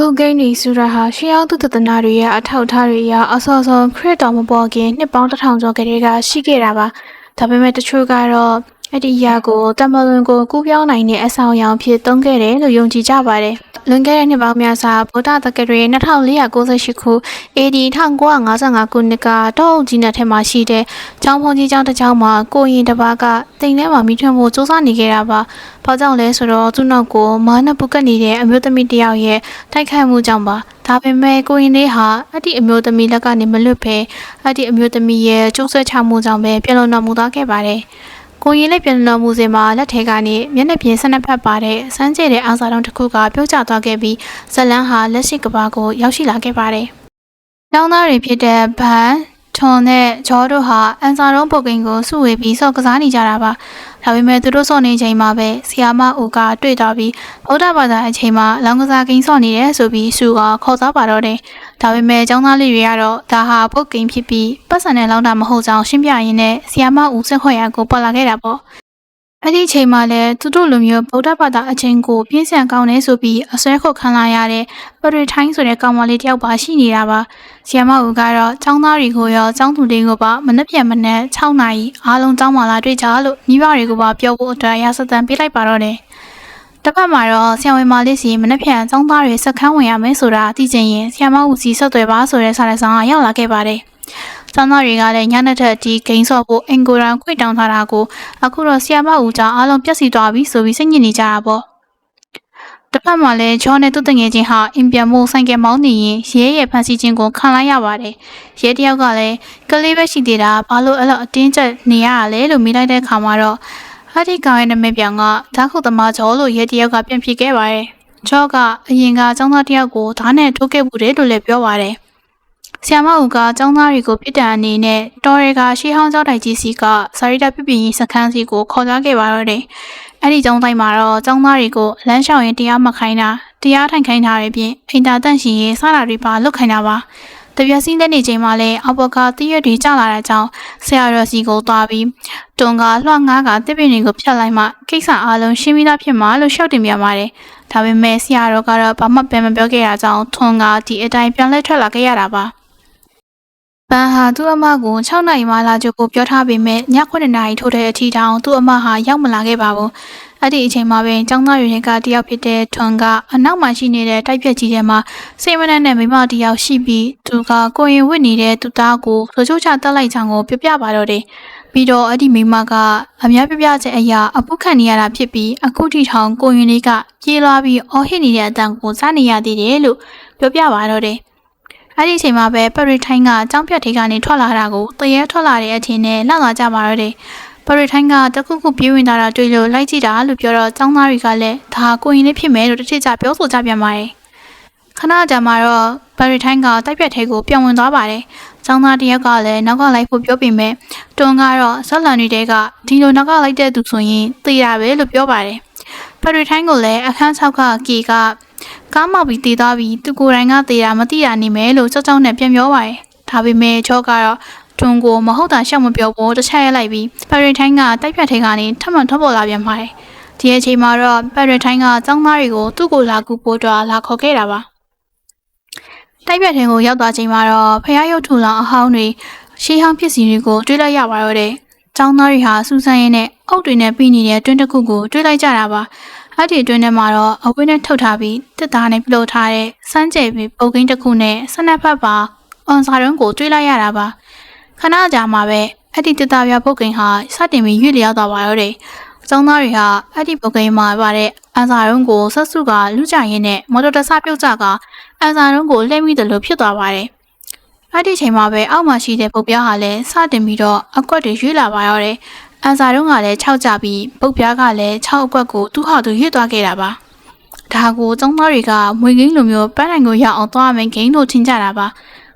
ဟုတ်ကဲ့နေဆိုရဟာရှေးအောင်သူတသနာတွေရဲ့အထောက်အထားတွေအရအစောဆုံးခရစ်တော်မပေါ်ခင်နှစ်ပေါင်း1000ကျော်ကလေးကရှိခဲ့တာပါဒါပေမဲ့တချို့ကတော့အဲ့ဒီအရာကိုတမလွန်ကိုကူးပြောင်းနိုင်တဲ့အဆောင်အယောင်ဖြစ်သုံးခဲ့တယ်လို့ယုံကြည်ကြပါတယ်လွန်ခဲ့တဲ့နှစ်ပေါင်းများစွာဗုဒ္ဓတက္ကရာ2498ခု AD 1955ခုနှစ်ကတောအုပ်ကြီးနဲ့ထဲမှာရှိတဲ့ကျောင်းဖုန်ကြီးကျောင်းတစ်ကျောင်းမှာကိုရင်တစ်ပါးကတိမ်ထဲမှာမိထွန်းဖို့စူးစမ်းနေခဲ့တာပါ။ဘာကြောင့်လဲဆိုတော့သူ့နောက်ကိုမာနပုကတ်နေတဲ့အမျိုးသမီးတစ်ယောက်ရဲ့တိုက်ခိုက်မှုကြောင့်ပါ။ဒါပေမဲ့ကိုရင်လေးဟာအဲ့ဒီအမျိုးသမီးလက်ကနေမလွတ်ဘဲအဲ့ဒီအမျိုးသမီးရဲ့ကျိုးဆွဲချမှုကြောင့်ပဲပြလုံးတော်မူသွားခဲ့ပါတယ်။ကိုရင်လေးပြန်တော်မူစဉ်မှာလက်ထဲကနေမျက်နှာပြင်12ဖက်ပါတဲ့စမ်းကျဲတဲ့အာစာတုံးတစ်ခုကပြုတ်ကျသွားခဲ့ပြီးဇလန်းဟာလက်ရှိကဘာကိုရောက်ရှိလာခဲ့ပါတယ်။ကျောင်းသားတွေဖြစ်တဲ့ဘန်ထွန်နဲ့ဂျော်တို့ဟာအန်စာတုံးပုတ်ကိန်းကိုစုဝေးပြီးစော့ကစားနေကြတာပါ။ဒါပေမဲ့သူတို့စော့နေချိန်မှာပဲဆီယာမအိုကတွေ့သွားပြီးဗုဒ္ဓဘာသာအချိန်မှာလောင်းကစားကိန်းစော့နေတယ်ဆိုပြီးစုကခေါ်သွားပါတော့တယ်။ဒါပေမဲ့ကျောင်းသားလေးတွေကတော့ဒါဟာပုတ်ကိန်းဖြစ်ပြီးပတ်စံနဲ့လောင်းတာမဟုတ်ကြောင်းရှင်းပြရင်းနဲ့ဆီယာမအိုစက်ခွက်ရကိုပေါ်လာခဲ့တာပေါ့။အဲ့ဒီအချိန်မှာလည်းသူတို့လူမျိုးဗုဒ္ဓဘာသာအချင်းကိုပြင်းစံကောင်းနေဆိုပြီးအစွဲခုတ်ခံလာရတဲ့ပရိထိုင်းဆိုတဲ့ကောင်မလေးတယောက်ပါရှိနေတာပါဆီယမဦးကတော့ចောင်းသားတွေကိုရောចောင်းသူတွေကိုပါမနှက်ပြန်မနှက်6နာရီအားလုံးចောင်းမလာတွေ့ကြလို့မိဘတွေကိုပါပြောဖို့အတွက်ရစတန်ပေးလိုက်ပါတော့တယ်တစ်ဖက်မှာတော့ဆရာဝန်မလေးစီမနှက်ပြန်ចောင်းသားတွေစက်ခန်းဝင်ရမယ်ဆိုတာသိချင်ရင်ဆီယမဦးစီဆက်သွယ်ပါဆိုတဲ့စာရွက်ဆောင်ကရောက်လာခဲ့ပါတယ်ကျောင်းသားတွေကလည်းညနေထက်ဒီဂိမ်းဆော့ဖို့အင်ကိုရန်ခွေတောင်းထားတာကိုအခုတော့ဆီယာမဦးကြောင့်အားလုံးပြက်စီသွားပြီဆိုပြီးစိတ်ညစ်နေကြတာပေါ့တစ်ဖက်မှာလည်းဂျော်နဲ့သူ့တငယ်ချင်းဟာအင်ပြန်မို့ဆိုင်ကယ်မောင်းနေရင်ရဲရဲ့ဖန်ဆီးခြင်းကိုခံလိုက်ရပါတယ်ရဲတယောက်ကလည်းကလေးပဲရှိသေးတာဘာလို့အဲ့လိုအတင်းကျပ်နေရတာလဲလို့မိလိုက်တဲ့ခါမှာတော့ဟာဒီကောင်ရဲ့နာမည်ပြောင်ကဓာတ်ခုတ်သမားဂျော်လို့ရဲတယောက်ကပြန်ဖြစ်ခဲ့ပါတယ်ဂျော်ကအရင်ကကျောင်းသားတယောက်ကိုဓာတ်နဲ့ထိုးခဲ့မှုတယ်လို့လည်းပြောပါတယ်ဆီယာမဦးကကျောင်းသားတွေကိုပြစ်ဒဏ်အနေနဲ့တော်ရဲကရှေးဟောင်းကျောင်းတိုင်ကြီးစီကစာရိတ္တပြပြင်းစခန်းစီကိုခေါ်သွားခဲ့ပါတော့တယ်။အဲ့ဒီကျောင်းတိုင်းမှာတော့ကျောင်းသားတွေကိုလမ်းလျှောက်ရင်တရားမခိုင်းတာတရားထိုင်ခိုင်းတာတွေပြင်အိမ်သာတန့်ရှင်ရေးစတာတွေပါလုပ်ခိုင်းတာပါ။တပြက်စီးလက်နေချိန်မှာလည်းအောက်ဘက်ကတည့်ရွက်တွေကျလာတဲ့ကြောင်းဆရာတော်စီကိုသွားပြီးတွန်ကလွှငားကတစ်ပင်တွေကိုဖြတ်လိုက်မှကိစ္စအားလုံးရှင်းပြီးသားဖြစ်မှာလို့ရှောက်တင်ပြပါတယ်။ဒါပေမဲ့ဆရာတော်ကတော့ဘာမှပြန်မပြောခဲ့တာကြောင့်ထွန်ကဒီအတိုင်းပြန်လဲထွက်လာခဲ့ရတာပါ။ဘန်ဟာသူ့အမကို6နာရီမှလာကြဖို့ပြောထားပေမဲ့ည9နာရီထိုးတဲ့အထိတောင်သူ့အမဟာရောက်မလာခဲ့ပါဘူး။အဲ့ဒီအချိန်မှာပဲကျောင်းသားတွေကတယောက်ဖြစ်တဲ့ထွန်ကအနောက်မှာရှိနေတဲ့တိုက်ပြက်ကြီးထဲမှာစိတ်မနှံ့တဲ့မိမတယောက်ရှိပြီးသူကကိုရင်ဝစ်နေတဲ့သူသားကိုဆိုချိုးချတက်လိုက်ချောင်းကိုပြပါတော့တယ်။ပြီးတော့အဲ့ဒီမိမကအများပြချက်အရာအပုခံနေရတာဖြစ်ပြီးအခုထိထောင်ကိုရင်လေးကပြေးလာပြီးအော်ဟစ်နေတဲ့အတန်ကိုစားနေရသေးတယ်လို့ပြောပါတော့တယ်။အဲ့ဒီအချိန်မှာပဲပရိထိုင်းကကြောင်းပြတ်ထိပ်ကနေထွက်လာတာကိုတရေထွက်လာတဲ့အချိန်နဲ့လောက်လာကြပါတော့တယ်ပရိထိုင်းကတခုခုပြေးဝင်လာတာတွေ့လို့လိုက်ကြည့်တာလို့ပြောတော့ចောင်းသားတွေကလည်းဒါကိုရင်လေးဖြစ်မယ်လို့တစ်ထစ်ကြပြောဆိုကြပြန်ပါတယ်ခဏကြာမှတော့ပရိထိုင်းကတိုက်ပြတ်ထိပ်ကိုပြောင်းဝင်သွားပါတယ်ចောင်းသားတယောက်ကလည်းနောက်ကလိုက်ဖို့ပြောပေမဲ့တွန်ကတော့ဇက်လန်တွေကဒီလိုနောက်ကလိုက်တဲ့သူဆိုရင်သိရပဲလို့ပြောပါတယ်ပရိထိုင်းကလည်းအခန်း6ကကီကကားမောက်ပြီးတည်သွားပြီးသူကိုယ်တိုင်ကတည်တာမသိရနေမယ်လို့ကြောက်ကြောက်နဲ့ပြန်ပြောပါတယ်။ဒါပေမဲ့ချောကတော့တွန်ကိုမဟုတ်တာရှောက်မပြောဘူးတစ်ချက်ရက်လိုက်ပြီးပရိထိုင်းကတိုက်ဖြတ်ထိန်ကနေထပ်မံထွက်ပေါ်လာပြန်ပါတယ်။ဒီအချိန်မှာတော့ပရိထိုင်းကចောင်းသားတွေကိုသူ့ကိုလာကူပို့တော့လာခေါ်ခဲ့တာပါ။တိုက်ဖြတ်ထိန်ကိုရောက်သွားချိန်မှာတော့ဖျားရုပ်ထူလောင်အဟောင်းတွေရှေးဟောင်းပစ္စည်းတွေကိုတွေးလိုက်ရပါတော့တယ်။ចောင်းသားတွေဟာစူးစမ်းရင်းနဲ့အုတ်တွေနဲ့ပြီးနေတဲ့တွင်းတစ်ခုကိုတွေးလိုက်ကြတာပါ။အဲ့ဒီအတွင်းထဲမှာတော့အဝိနဲ့ထုတ်ထားပြီးတစ်သားနဲ့ပြုလုပ်ထားတဲ့စမ်းကြယ်ပြီးပုတ်ကင်းတစ်ခုနဲ့12ဖက်ပါအွန်စာရုံးကိုတွေးလိုက်ရတာပါခဏကြာမှပဲအဲ့ဒီတစ်သားပြပုတ်ကင်းဟာစတင်ပြီးရွေ့လျောက်သွားပါတော့တယ်ကျောင်းသားတွေဟာအဲ့ဒီပုတ်ကင်းမှာပါတဲ့အန်စာရုံးကိုဆက်စုကလူကြရင်းနဲ့မော်တော်တဆပြုတ်ကြကအန်စာရုံးကိုလှည့်မိတယ်လို့ဖြစ်သွားပါတယ်အဲ့ဒီချိန်မှာပဲအောက်မှာရှိတဲ့ပုတ်ပြားဟာလည်းစတင်ပြီးတော့အကွက်တွေရွေ့လာပါတော့တယ်အန်စာတုံးကလည်း6ကြပြီးပုတ်ပြားကလည်း6အကွက်ကိုသူ့ဟာသူရွတ်သွားခဲ့တာပါဒါကိုចောင်းသားတွေကမွေဂိမ်းလိုမျိုးပန်းနိုင်ကိုရောက်အောင်သွားမယ်ဂိမ်းလို့ထင်ကြတာပ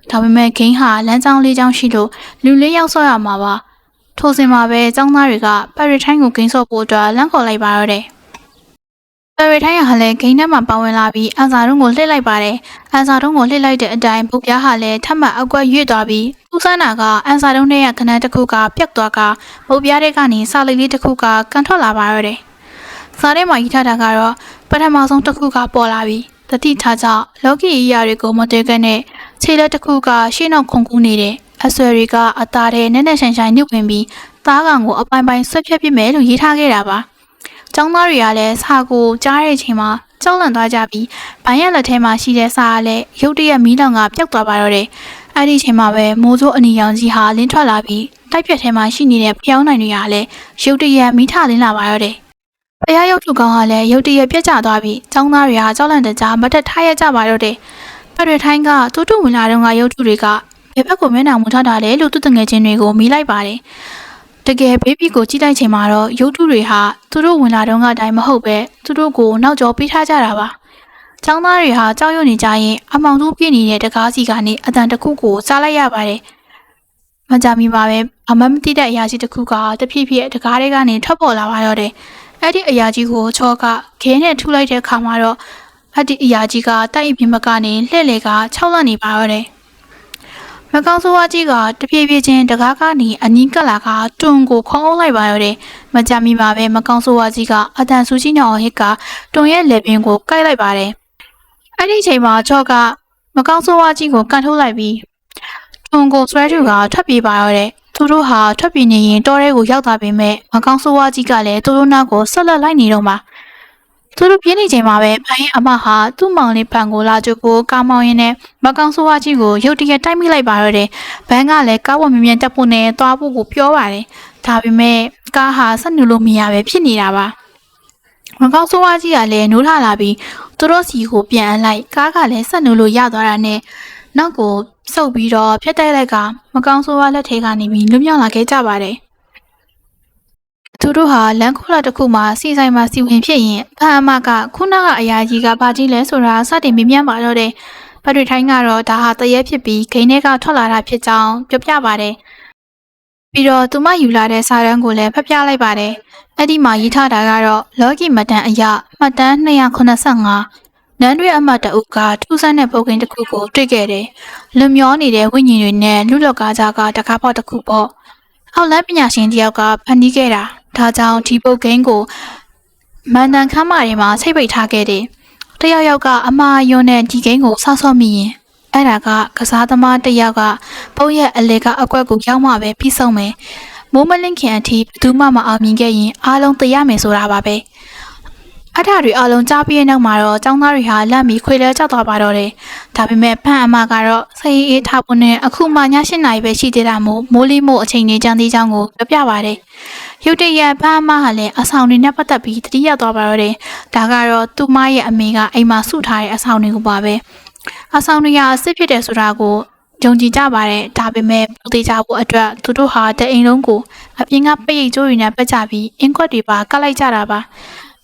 ါဒါပေမဲ့ဂိမ်းဟာလမ်းကြောင်း၄ကြောင်းရှိလို့လူ၄ယောက်ဆော့ရမှာပါထိုစဉ်မှာပဲចောင်းသားတွေကပရိထိုင်းကိုဂိမ်းဆော့ဖို့အတွက်လမ်းခေါ်လိုက်ပါတော့တယ်ပရိထိုင်းကလည်းဂိမ်းထဲမှာပါဝင်လာပြီးအန်စာတုံးကိုလှစ်လိုက်ပါတယ်အန်စာတုံးကိုလှစ်လိုက်တဲ့အတိုင်းပုတ်ပြားဟာလည်းထပ်မံအကွက်ရွတ်သွားပြီးဦးစန်းနာကအန်စာတုံးရဲ့ခဏတစ်ခုကပြတ်သွားကပုတ်ပြားတဲ့ကနေစာလိပ်လေးတစ်ခုကကန်ထွက်လာပါတော့တယ်စားထဲမှာရေးထားတာကတော့ပထမဆုံးတစ်ခုကပေါ်လာပြီးတ တတိထားကြလောကီအရာတွေကိုမတွေ့ခဲ့နဲ့ခြေလက်တစ်ခုကရှေ့နောက်ခုန်ကူးနေတဲ့အဆွဲတွေကအသားထဲနဲ့နဲ့ဆိုင်ဆိုင်နှုတ်ဝင်ပြီးသားကောင်ကိုအပိုင်းပိုင်းဆွဲဖြတ်ပြစ်မယ်လို့ရေးထားခဲ့တာပါ။ကျောင်းသားတွေကလည်းစာကိုကြားတဲ့အချိန်မှာကြောက်လန့်သွားကြပြီးဘိုင်းရလက်ထဲမှာရှိတဲ့စာကလည်းရုတ်တရက်မီးလောင်ကပျောက်သွားပါတော့တယ်။အဲ့ဒီအချိန်မှာပဲမိုးစိုးအနီရောင်ကြီးဟာလင်းထွက်လာပြီးတိုက်ပြက်ထဲမှာရှိနေတဲ့ဖျောင်းနိုင်တွေကလည်းရုတ်တရက်မီးထလင်းလာပါတော့တယ်။ဖျားရုပ်ထုကောင်ကလည်းရုတ်တရက်ပြက်ကျသွားပြီးကျောင်းသားတွေကကြောက်လန့်တကြားမတက်ထားရကြပါတော့တယ်။ဖရထိုင်းကတူတူဝင်လာတော့ကရုပ်ထုတွေကဘယ်ဘက်ကိုမျက်နှာမူထားတာလဲလို့သူတငယ်ချင်းတွေကိုမီးလိုက်ပါတယ်။တကယ်ဘေးဘီကိုကြည့်လိုက်ချိန်မှာတော့ရုပ်ထုတွေဟာသူတို့ဝင်လာတော့ကအတိုင်းမဟုတ်ပဲသူတို့ကိုနောက်ကျော်ပေးထားကြတာပါ။ကျောင်းသားတွေဟာကြောက်ရွံ့နေကြရင်အမောင်တို့ပြည့်နေတဲ့တကားစီကနေအတန်တစ်ခုကိုစားလိုက်ရပါတယ်။မကြမီပါပဲအမမတိတဲ့အရာကြီးတစ်ခုကတဖြည်းဖြည်းတကားတွေကနေထွက်ပေါ်လာပါတော့တယ်။အဲ့ဒီအရာကြီးကိုချောကခဲနဲ့ထုလိုက်တဲ့အခါမှာတော့အဲ့ဒီအရာကြီးကတိုက်အပြင်ဘက်ကနေလှည့်လေကခြောက်လန့်နေပါတော့တယ်။မကောင်းဆိုးဝါးကြီးကတဖြည်းဖြည်းချင်းတကားကနေအနီးကပ်လာကတွန်ကိုခေါင်းအုပ်လိုက်ပါတော့တယ်။မကြမီပါပဲမကောင်းဆိုးဝါးကြီးကအတန်ဆူကြီးညောင်ဟစ်ကတွန်ရဲ့လေပင်ကိုကိုက်လိုက်ပါတယ်။အဲ့ဒီအချိန်မှာချောကမကောင်းဆိုးဝါးကြီးကိုကန်ထုတ်လိုက်ပြီးတွန်ကိုဆွဲထူကထွက်ပြေးပါတော့တယ်။သူတို့ဟာထွက်ပြေးနေရင်တောထဲကိုရောက်သွားပေမဲ့မကောင်းဆိုးဝါးကြီးကလည်းသူတို့နောက်ကိုဆက်လက်လိုက်နေတော့မှာသူတို့ပြင်းနေချိန်မှာပဲဘိုင်းအမဟာသူ့မောင်လေးဖန်ကိုလာကြဖို့ကားမောင်းရင်းနဲ့မကောင်းဆိုးဝါးကြီးကိုရုတ်တရက်တိုက်မိလိုက်ပါတော့တယ်။ဘန်းကလည်းကားဝမြင်မြန်တက်ဖို့နဲ့သွားဖို့ကိုပြောပါတယ်။ဒါပေမဲ့ကားဟာဆက်နေလို့မရပဲဖြစ်နေတာပါ။မကောင်းဆိုးဝါးကြီးကလည်းနိုးထလာပြီးသူတို့စီကိုပြန်အလိုက်ကားကလည်းဆက်နေလို့ရသွားတာနဲ့နောက်ကိုစုပ်ပြီးတော့ဖျက်တိုက်လိုက်ကမကောင်းဆိုးဝါးလက်ထဲကနေပြီးလွတ်မြောက်လာခဲ့ကြပါတယ်။သူတို့ဟာလမ်းခုလာတစ်ခုမှာစီဆိုင်မှာစီဝင်ဖြစ်ရင်ဖအမကခုနကအရာကြီးကဘာကြီးလဲဆိုတာစတင်မေးမြန်းပါတော့တယ်။ဖတ်တွေထိုင်းကတော့ဒါဟာတရဲဖြစ်ပြီးဂိမ်းထဲကထွက်လာတာဖြစ်ကြောင်းပြောပြပါတယ်။ပြီးတော့သူမယူလာတဲ့စာတမ်းကိုလည်းဖတ်ပြလိုက်ပါတယ်။အဲ့ဒီမှာရေးထားတာကတော့လော်ဂီမတန်အရာမှတ်တမ်း285နန်းတွေအမတ်တအုပ်ကထူးဆန်းတဲ့ပုံကိန်းတစ်ခုကိုတွေ့ခဲ့တယ်။လွန်မျောနေတဲ့ဝိညာဉ်တွေနဲ့လူလော့ကားကြားကတကားပေါက်တစ်ခုပေါ့။အောက်လန်းပညာရှင်တယောက်ကဖန်တီးခဲ့တာ။ဒါကြောင့်ဒီပုတ်ဂိမ်းကိုမန်တန်ခမ်းမတွေမှာဆိတ်ပိတ်ထားခဲ့တယ်။တယောက်ယောက်ကအမားယွန်းတဲ့ဒီဂိမ်းကိုဆောက်ဆော့မိရင်အဲ့ဒါကကစားသမားတယောက်ကပုံရဲ့အလေကအကွက်ကိုရောက်မှပဲပြီးဆုံးမယ်။မိုးမလင်းခင်အထိဘယ်သူမှမအောင်မြင်ခဲ့ရင်အားလုံးသိရမယ်ဆိုတာပါပဲ။အထာတွေအားလုံးကြားပြီးတဲ့နောက်မှာတော့ចောင်းသားတွေဟာလက်မီခွေလဲကြောက်သွားပါတော့တယ်။ဒါပေမဲ့ဖန်အမကတော့စိတ်အေးထားဖို့နဲ့အခုမှည7 နာရီပဲရှိသေးတာမိုးလီမို့အချိန်ကြီးကြမ်းသေးချောင်းကိုပြပြပါတယ်။ရုတ်တရက်ဖန်အမဟာလည်းအဆောင်တွေနဲ့ပတ်သက်ပြီးတတိယသွားပါတော့တယ်။ဒါကတော့သူမရဲ့အမေကအိမ်မှာစုထားတဲ့အဆောင်တွေကိုပါပဲ။အဆောင်တွေကအစ်စ်ဖြစ်တယ်ဆိုတာကိုယုံကြည်ကြပါတယ်။ဒါပေမဲ့ပူသေးကြဖို့အတွက်သူတို့ဟာတအိမ်လုံးကိုအပြင်ကပိတ်ရိတ်ကျိုးတွေနဲ့ပတ်ကြပြီးအင်းခွက်တွေပါကတ်လိုက်ကြတာပါ။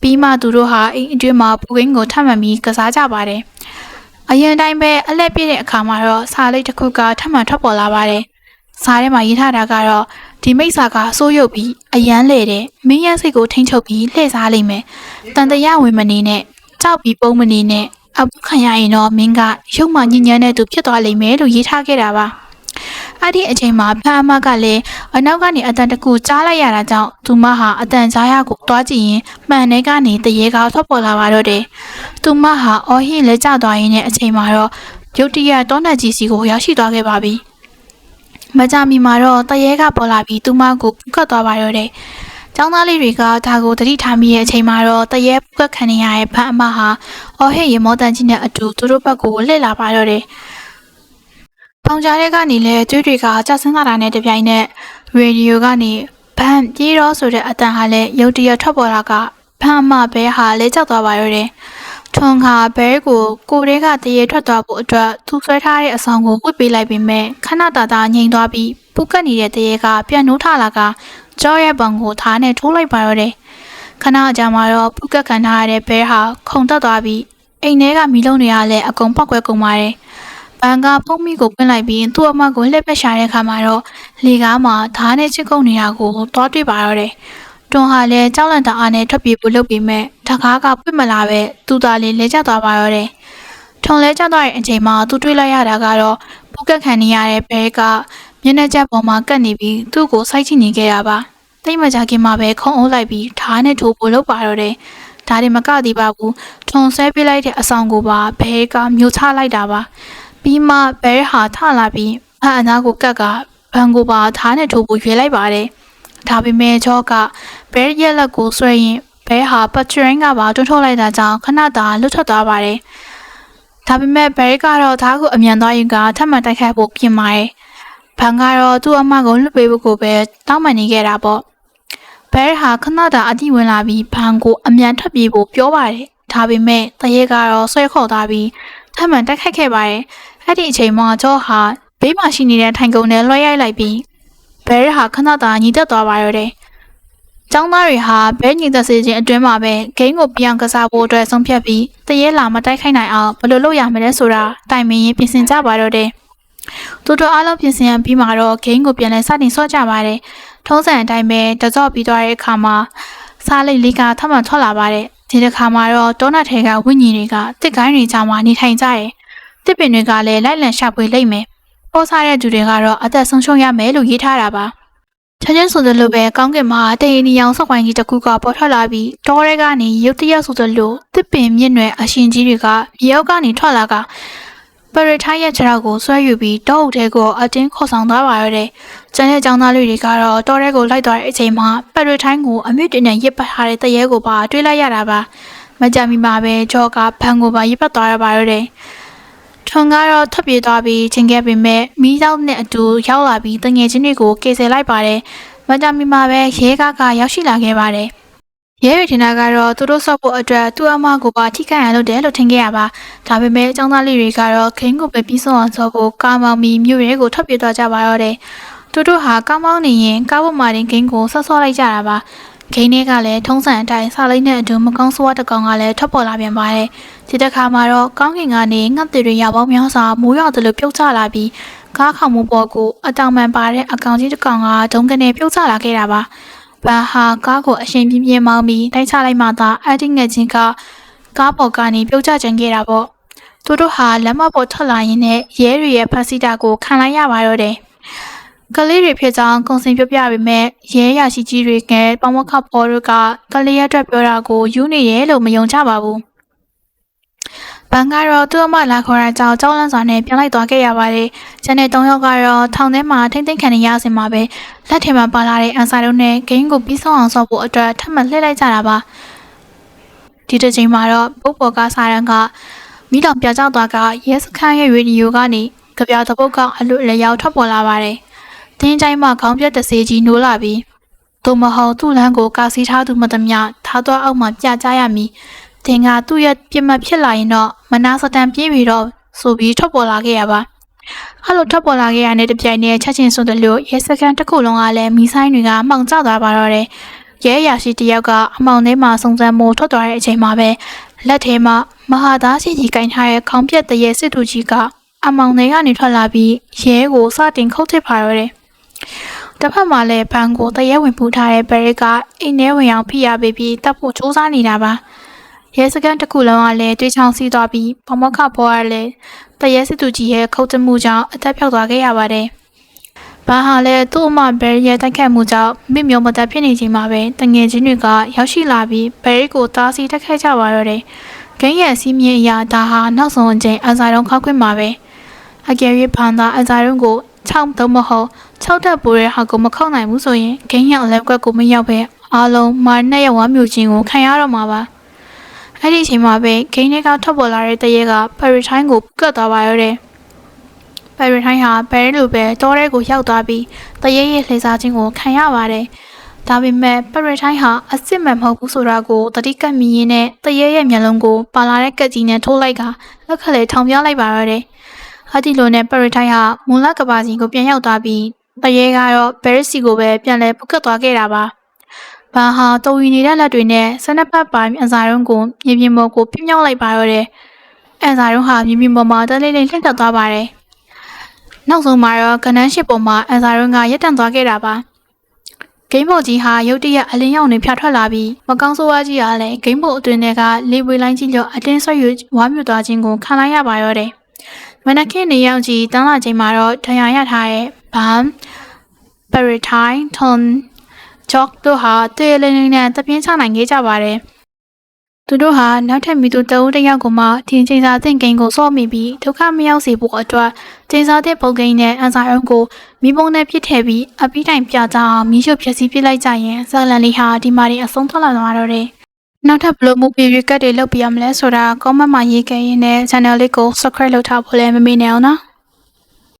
ပြီးမှသူတို့ဟာအိမ်အတွင်းမှာပူကင်းကိုထပ်မံပြီးကစားကြပါတယ်။အရင်တိုင်းပဲအလက်ပြည့်တဲ့အခါမှာတော့စာလိပ်တစ်ခုကထပ်မံထွက်ပေါ်လာပါတယ်။စာထဲမှာရေးထားတာကတော့ဒီမိစ္ဆာကအစိုးရုပ်ပြီးအယမ်းလေတဲ့မင်းရစိတ်ကိုထိန်းချုပ်ပြီးလှည့်စားလိမ့်မယ်။တန်တရာဝင်မနေနဲ့ကြောက်ပြီးပုံမနေနဲ့အပုခံရရင်တော့မင်းကရုပ်မှညဉ့်ညမ်းတဲ့သူဖြစ်သွားလိမ့်မယ်လို့ရေးထားခဲ့တာပါ။အဲ့ဒီအချိန်မှာဖအမကလည်းအနောက်ကနေအတန်တကူကြားလိုက်ရတာကြောင့်သူမဟာအတန်ကြားရကိုတွားကြည့်ရင်မှန်တဲ့ကနေတရေကားထွက်ပေါ်လာပါတော့တယ်။သူမဟာအော်ဟစ်လဲကျသွားရင်းနဲ့အချိန်မှာတော့ရုတ်တရက်တောနတ်ကြီးစီကိုရောက်ရှိသွားခဲ့ပါပြီ။မကြမီမှာတော့တရေကပေါ်လာပြီးသူမကိုပူကတ်သွားပါတော့တယ်။ကျောင်းသားလေးတွေကဒါကိုသတိထားမိတဲ့အချိန်မှာတော့တရေပူကတ်ခံနေရတဲ့ဖအမဟာအော်ဟစ်ရေမောတန်ကြီးနဲ့အတူသူတို့ဘက်ကိုလှည့်လာပါတော့တယ်။ပေါင်ကြားတဲ့ကနေလဲကျွေးတွေကကြာဆင်းလာတာနဲ့တပြိုင်နက်ရေဒီယိုကနေဘန်ပြေးတော့ဆိုတဲ့အတန်ဟာလဲရုတ်တရက်ထွက်ပေါ်လာကဖန်အမဘဲဟာလဲကြောက်သွားပါတော့တယ်။ထွန်ခါဘဲကိုတဲကတရေထွက်သွားဖို့အတွက်သူဆွဲထားတဲ့အဆောင်ကိုဝှက်ပေးလိုက်ပေမဲ့ခဏတာငြိမ်သွားပြီးပူကတ်နေတဲ့တရေကပြန်နိုးထလာကကြောရဲ့ပုံကိုဓာတ်နဲ့ထိုးလိုက်ပါတော့တယ်။ခဏအကြာမှာတော့ပူကတ်ခံထားရတဲ့ဘဲဟာခုန်တက်သွားပြီးအိမ်ထဲကမီးလုံးတွေကလည်းအကုန်ပောက်ကွဲကုန်ပါတယ်။ဘန်ကဖုံးမီကိုပွင့်လိုက်ပြီးသူ့အမကိုလှည့်ပက်ရှာတဲ့အခါမှာတော့လေကားမှာဓာတ်နဲ့ချစ်ကုန်နေတာကိုသွားတွေ့ပါတော့တယ်။တွန်ဟာလည်းကြောက်လန့်တအားနဲ့ထွက်ပြေးဖို့လုပ်ပြီးမဲ့ဓကားကပွင့်မလာပဲသူ့သားလေးလဲကျသွားပါတော့တယ်။ထွန်လဲကျသွားတဲ့အချိန်မှာသူတွေ့လိုက်ရတာကတော့ပူကတ်ခံနေရတဲ့ဘဲကမျက်နှာကျက်ပေါ်မှာကတ်နေပြီးသူ့ကိုစိုက်ချိနေခဲ့တာပါ။တိတ်မကြခင်မှာပဲခုံအုပ်လိုက်ပြီးဓာတ်နဲ့ထိုးဖို့လုပ်ပါတော့တယ်။ ဒါတွေမကသေးပါဘူးထုံဆွဲပြလိုက်တဲ့အဆောင်ကိုပါဘဲကမျိုးချလိုက်တာပါပြီးမှဘဲဟာထလာပြီးဖန်အနာကိုကက်ကဘန်ကိုပါဓာတ်နဲ့ထိုးဖို့ရွေးလိုက်ပါတယ်ဒါပေမဲ့ဂျော့ကဘဲရဲ့လက်ကိုဆွဲရင်ဘဲဟာပတ်ထရင်ကပါတွန်းထုတ်လိုက်တာကြောင့်ခဏသာလွတ်ထွက်သွားပါတယ်ဒါပေမဲ့ဘဲကတော့ဓာတ်ကိုအမြန်သွားရင်ကထပ်မံတိုက်ခိုက်ဖို့ပြင်ပါတယ်ဘန်ကတော့သူ့အမကိုလွတ်ပေးဖို့ကိုပဲတောင်းပန်နေခဲ့တာပေါ့ဘဲဟာခဏသာအတိဝင်လာပြီးဘန်ကိုအမြန်ထွက်ပြေးဖို့ပြောပါတယ်ဒါပေမဲ့တရေကတော့ဆွဲခေါ်သွားပြီးထပ်မံတိုက်ခိုက်ခဲ့ပါတယ်အဲ့ဒီအချိန်မှာဂျော့ဟာဘေးမှာရှိနေတဲ့ထိုင်ကုန်နဲ့လွှဲရိုက်လိုက်ပြီးဘဲဟာခဏသာညီတက်သွားပါတော့တယ်ကျောင်းသားတွေဟာဘဲညီသက်စေခြင်းအတွင်းမှာပဲဂိမ်းကိုပြောင်းကစားဖို့အတွက်ဆုံးဖြတ်ပြီးတရေလာမတိုက်ခိုက်နိုင်အောင်ဘယ်လိုလုပ်ရမလဲဆိုတာတိုင်ပင်ရင်ပြင်ဆင်ကြပါတော့တယ်တူတူအားလုံးပြင်ဆင်ရပြီးမှတော့ဂိမ်းကိုပြန်လဲစတင်ဆော့ကြပါတယ်ထုံးစံအတိုင်းပဲတကြော့ပြီးသွားတဲ့အခါမှာစားလိတ်လေးကထပ်မံထွက်လာပါတယ်ဒီတစ်ခါမှာတော့တောနတ်ထဲကဝိညာဉ်တွေကတစ်ကိုင်းတွေကြောင့်မှနေထိုင်ကြတယ်တစ်ပင်တွေကလည်းလိုက်လံရှာဖွေလိမ့်မယ်ပေါ်စားတဲ့သူတွေကတော့အသက်ဆုံးရှုံးရမယ်လို့ရေးထားတာပါချင်းချင်းဆိုသလိုပဲကောင်းကင်မှာတရင်ရောင်စောက်ပိုင်းကြီးတစ်ခုကပေါ်ထွက်လာပြီးတောထဲကနေရုတ်တရက်ဆိုသလိုတစ်ပင်မြင့်နွယ်အရှင်ကြီးတွေကမြေအောက်ကနေထွက်လာကပရိထိုင်းရဲ့ခြေထောက်ကိုဆွဲယူပြီးတောအုပ်ထဲကိုအတင်းခေါ်ဆောင်သွားပါရတဲ့ကျန်တဲ့ကျောင်းသားလူတွေကတော့တောထဲကိုလိုက်သွားတဲ့အချိန်မှာပရိထိုင်းကိုအမြင့်တင်နဲ့ရစ်ပတ်ထားတဲ့တရေကိုပါတွေးလိုက်ရတာပါမကြမီမှာပဲဂျော့ကဖန်ကိုပါရစ်ပတ်သွားရပါရတဲ့ထွန်ကတော့ထပ်ပြေးသွားပြီးချင်းခဲ့ပေမဲ့မီးကြောက်နဲ့အတူရောက်လာပြီးတငယ်ချင်းတွေကိုကေဆယ်လိုက်ပါတယ်မကြမီမှာပဲရဲကားကရောက်ရှိလာခဲ့ပါတယ်ရဲရထင်တာကတော့သူတို့ဆော့ဖို့အတွက်သူ့အမကိုပါထိခိုက်ရလို့တယ်လို့ထင်ခဲ့ရပါဒါပေမဲ့ចောင်းသားလေးတွေကတော့ခင်းကိုပဲပြီးဆုံးအောင်ဆော့ဖို့ကားမောင်းပြီးမြို့ရဲကိုထွက်ပြေးသွားကြပါတော့တယ်သူတို့ဟာကားမောင်းနေရင်ကားပေါ်မှာတင်ခင်းကိုဆော့ဆော့လိုက်ကြတာပါဂိမ်းထဲကလည်းထုံးစံအတိုင်းစာလိမ့်နဲ့အတူမကောင်းဆိုးဝါးတစ်ကောင်ကလည်းထွက်ပေါ်လာပြန်ပါတယ်ဒီတစ်ခါမှာတော့ကောင်းကင်ကနေငှက်တွေတွေရောက်ပေါင်းများစွာမိုးရွာသလိုပြုတ်ကျလာပြီးကားခေါင်မှုပေါ်ကိုအတောင်ပံပါတဲ့အကောင်ကြီးတစ်ကောင်ကဒုံကနေပြုတ်ကျလာခဲ့တာပါဘန်ဟာကားကိုအရှင်ပြင်းပြင်းမောင်းပြီးတိုက်ချလိုက်မှသာအတင်းငယ်ချင်းကကားပေါ်ကနေပြုတ်ကျကျန်ခဲ့တာပေါ့သူတို့ဟာလမ်းမပေါ်ထွက်လာရင်းနဲ့ရဲတွေရဲ့ဖက်စီတာကိုခံလိုက်ရပါတော့တယ်ကလေးတွေဖြစ်ကြောင်းကုံစင်ပြပြပေမဲ့ရဲရရှိကြီးတွေကပေါမခပေါ်တို့ကကလေးရအတွက်ပြောတာကိုယူနေရဲလို့မယုံကြပါဘူးဘန်ကတော့သူ့အမလာခေါ်တာကြောင့်ကြောက်လန့်စွာနဲ့ပြန်လိုက်သွားခဲ့ရပါတယ်။ကျန်တဲ့၃ယောက်ကတော့ထောင်ထဲမှာထိမ့်သိမ့်ခံနေရစင်မှာပဲလက်ထဲမှာပါလာတဲ့အန်စာတို့နဲ့ဂိမ်းကိုပြီးဆုံးအောင်ဆော့ဖို့အတွက်ထပ်မံလှည့်လိုက်ကြတာပါ။ဒီတစ်ချိန်မှာတော့ပုတ်ပေါ်ကစာရန်ကမိလောင်ပြကြသွားကရဲစခန်းရဲ့ရေဒီယိုကနေကြပြတပုတ်ကအလွတ်လျောက်ထွက်ပေါ်လာပါတယ်။တင်းချိုင်းမှာခေါင်းပြက်တစေးကြီးနိုးလာပြီးသို့မဟုတ်သူ့လမ်းကိုကာစီထားသူမသမျှထားတော့အောက်မှာပြကြရမည်။တင်ကသူ့ရဲ့ပြစ်မှတ်ဖြစ်လာရင်တော့မနာစတန်ပြေးပြီးတော့ဆိုပြီးထွက်ပေါ်လာခဲ့ရပါအဲ့လိုထွက်ပေါ်လာခဲ့ရတဲ့တပြိုင်နက်ချက်ချင်းဆိုသလိုရဲစခန်းတစ်ခုလုံးကလည်းမီးဆိုင်တွေကမှောင်ကျသွားပါတော့တယ်ရဲရရှိတယောက်ကအမောင်ထဲမှာစုံစမ်းမိုးထွက်သွားတဲ့အချိန်မှာပဲလက်ထဲမှာမဟာသားစီကြီးကင်ထားတဲ့ခေါင်းပြက်တရဲစစ်သူကြီးကအမောင်ထဲကနေထွက်လာပြီးရဲကိုစတင်ခုတ်ထစ်ပါတော့တယ်တစ်ဖက်မှာလည်းဘန်ကိုတရဲဝင်ပူထားတဲ့ဘယ်ရစ်ကအိမ်ထဲဝင်အောင်ဖိရပေးပြီးတပ်ဖို့စူးစမ်းနေတာပါရဲစခန်းတစ်ခုလုံးကလည်းတွေးချောင်းစီးသွားပြီးဘမခပေါ်ရလဲတရဲစစ်သူကြီးရဲ့ခုတ်တမှုကြောင့်အသက်ဖြောက်သွားခဲ့ရပါတယ်။ဘာဟာလဲသူ့အမဘယ်ရဲ့တိုက်ခတ်မှုကြောင့်မိမျိုးမသက်ဖြစ်နေချိန်မှာပဲတငယ်ချင်းတွေကရောက်ရှိလာပြီးဘယ်ကိုတားဆီးတိုက်ခိုက်ကြပါတော့တယ်။ဂိမ်းရဲ့စီးမြင့်အရာဒါဟာနောက်ဆုံးအချိန်အဇာရုံခောက်ခွင့်မှာပဲ။အကယ်၍ဘာသာအဇာရုံကို6တော့မဟုတ်6တက်ပိုးတဲ့ဟာကိုမခောက်နိုင်ဘူးဆိုရင်ဂိမ်းရဲ့အလဲကွက်ကိုမရောက်ပဲအားလုံးမာနဲ့ရဝမ်းမျိုးချင်းကိုခံရတော့မှာပါ။အဲ့ဒီအချိန်မှာပဲဂိမ်းထဲကထွက်ပေါ်လာတဲ့တရေကပရီထိုင်းကိုကတ်သွားပါရတဲ့ပရီထိုင်းဟာဘဲလိုပဲတောထဲကိုရောက်သွားပြီးတရေရဲ့လှေစားခြင်းကိုခံရပါတယ်ဒါပေမဲ့ပရီထိုင်းဟာအစ်စ်မှန်မဟုတ်ဘူးဆိုတာကိုတတိကတ်မြင်ရင်းနဲ့တရေရဲ့မျက်လုံးကိုပါလာတဲ့ကတ်ကြီးနဲ့ထိုးလိုက်ကလက်ခလေထောင်ပြလိုက်ပါရတဲ့အဲ့ဒီလိုနဲ့ပရီထိုင်းဟာမွန်လကဘာစီကိုပြန်ရောက်သွားပြီးတရေကတော့ဘဲရစ်စီကိုပဲပြန်လဲပုတ်ကတ်သွားခဲ့တာပါဘာဟာတုံရီနေတဲ့လက်တွေနဲ့စနက်ပတ်ပိုင်းအစာရုံးကိုမြေပြင်ပေါ်ကိုပြင်းမြောက်လိုက်ပါတော့တယ်။အစာရုံးဟာမြေပြင်ပေါ်မှာတလေးလေးလှည့်တက်သွားပါတယ်။နောက်ဆုံးမှာတော့ကနန်းရှိပေါ်မှာအစာရုံးကရက်တန့်သွားခဲ့တာပါ။ဂိမ်းဘော်ကြီးဟာရုတ်တရက်အလင်းရောင်တွေဖြာထွက်လာပြီးမကောင်းဆိုးဝါးကြီးကလည်းဂိမ်းဘော်အတွင်းထဲကလေပွေလိုင်းကြီးလျော့အတင်းဆွဲယူဝါမြူသွားခြင်းကိုခံလိုက်ရပါတော့တယ်။မနက်ခင်းနေရောက်ကြီးတန်းလာချိန်မှာတော့ဒဏ်ရာရထားတဲ့ဘန်ပရီထိုင်းထွန်ဂျော့တို့ဟာတေးလင်းလင်းနဲ့တပြင်းချနိုင်ခဲ့ကြပါတယ် သူတို့ဟာနောက်ထပ်မိသူတဦးတစ်ယောက်ကိုမှဒီချိန်စာသင်ကိန်းကိုစော့မိပြီးဒုက္ခမရောက်စေဖို့အတွက်ချိန်စာတဲ့ပုံကိန်းနဲ့အန်စာအုံးကိုမိဘုံနဲ့ပြစ်ထည့်ပြီးအပီးတိုင်ပြကြအောင်မိရှုဖျက်ဆီးပစ်လိုက်ကြရင်ဇာလန်လေးဟာဒီမှာအဆုံးထွက်လာသွားတော့တယ်နောက်ထပ်ဘလို့မှုပြေရွက်ကတ်တွေလုပ်ပြရမလဲဆိုတာကောမန့်မှာရေးခဲ့ရင်းနဲ့ channel လေးကို subscribe လုပ်ထားဖို့လည်းမမေ့နဲ့အောင်နော်